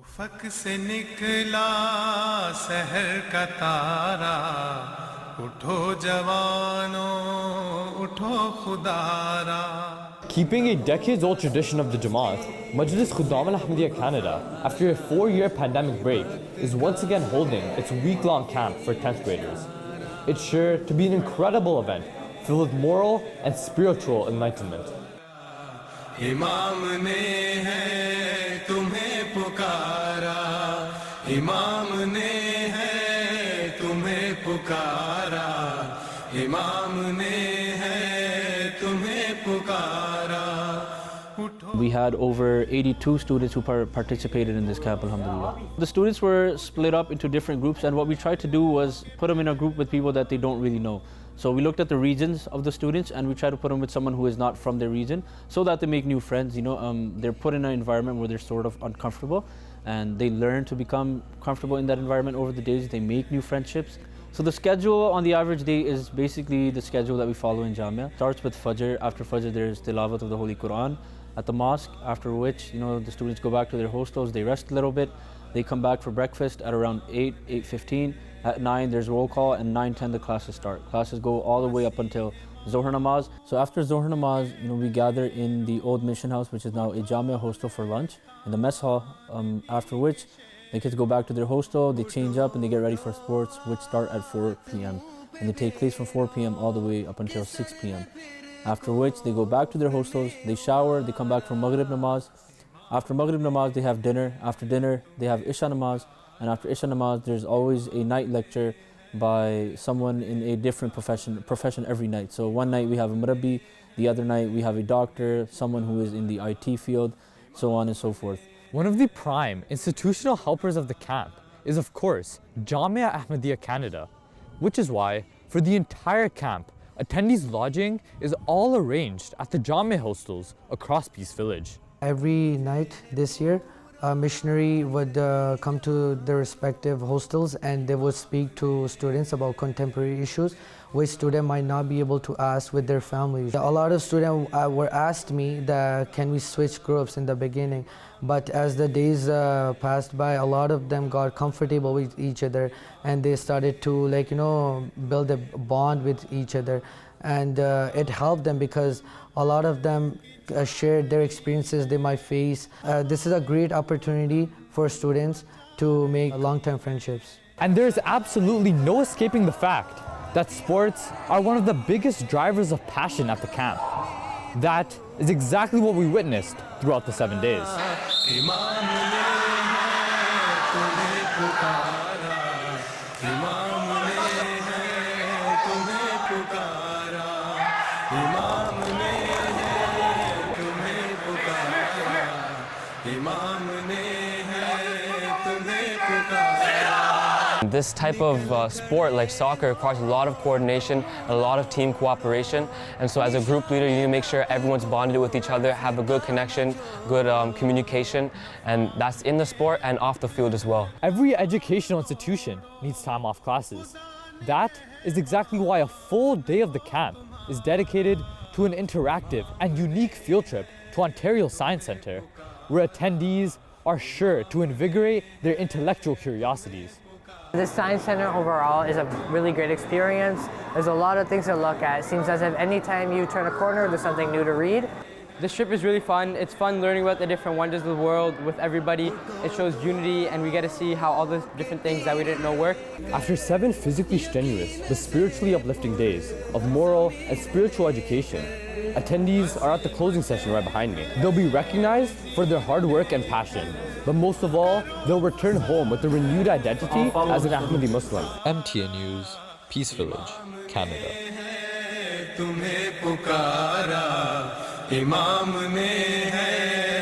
Fuck से निकला सहर का तारा उठो जवानों उठो खुदारा. Keeping a decades-old tradition of the Jamaat, Majlis Khuddam al-Ahmadiyya Canada, after a 4-year pandemic break, is once again holding its week-long camp for 10th graders. It's sure to be an incredible event filled with moral and spiritual enlightenment. इमाम ने है तुम्हें पुकारा, इमाम ने है तुम्हें पुकारा, इमाम ने है तुम्हें पुकारा. We had over 82 students who participated in this camp, alhamdulillah. The students were split up into different groups, and what we tried to do was put them in a group with people that they don't really know. So we looked at the regions of the students and we try to put them with someone who is not from their region so that they make new friends. They're put in an environment where they're sort of uncomfortable and they learn to become comfortable in that environment over the days. They make new friendships. So the schedule on the average day is basically the schedule that we follow in Jamia. Starts with Fajr. After Fajr there's tilawat of the Holy Quran at the mosque, after which the students go back to their hostels, they rest a little bit. They come back for breakfast at around 8:15. At 9 there's roll call, and 9:10 the classes start. Classes go all the way up until Zohar Namaz. So after Zohar Namaz, we gather in the old mission house, which is now a Jamia hostel, for lunch in the mess hall. After which the kids go back to their hostel, they change up and they get ready for sports, which start at 4 p.m. and they take place from 4 p.m. all the way up until 6 p.m. After which they go back to their hostels, they shower, they come back from Maghrib Namaz. After Maghrib Namaz they have dinner. After dinner they have Isha Namaz. And after Isha Namaz, there's always a night lecture by someone in a different profession every night. So one night we have a murabbi, the other night we have a doctor, someone who is in the IT field, so on and so forth. One of the prime institutional helpers of the camp is, of course, Jamia Ahmadiyya Canada, which is why, for the entire camp, attendees' lodging is all arranged at the Jamia hostels across Peace Village. Every night this year, a missionary would come to their respective hostels and they would speak to students about contemporary issues which students might not be able to ask with their families. A lot of students were asked me that can we switch groups in the beginning, but as the days passed by, a lot of them got comfortable with each other and they started to build a bond with each other, and it helped them because a lot of them shared their experiences they might face. This is a great opportunity for students to make long-term friendships. And there's absolutely no escaping the fact that sports are one of the biggest drivers of passion at the camp. That is exactly what we witnessed throughout the 7 days. This type of sport like soccer requires a lot of coordination, a lot of team cooperation, and so as a group leader you need to make sure everyone's bonded with each other, have a good connection, good communication, and that's in the sport and off the field as well. Every educational institution needs time off classes. That is exactly why a full day of the camp is dedicated to an interactive and unique field trip to Ontario Science Centre, where attendees are sure to invigorate their intellectual curiosities. The Science Center overall is a really great experience. There's a lot of things to look at. It seems as if anytime you turn a corner, there's something new to read. This trip is really fun. It's fun learning about the different wonders of the world with everybody. It shows unity and we get to see how all the different things that we didn't know work. After 7 physically strenuous but spiritually uplifting days of moral and spiritual education, attendees are at the closing session right behind me. They'll be recognized for their hard work and passion, but most of all, they'll return home with a renewed identity as an Ahmadi Muslim. MTA News, Peace Village, Canada. तुम्हें पुकारा इमाम ने है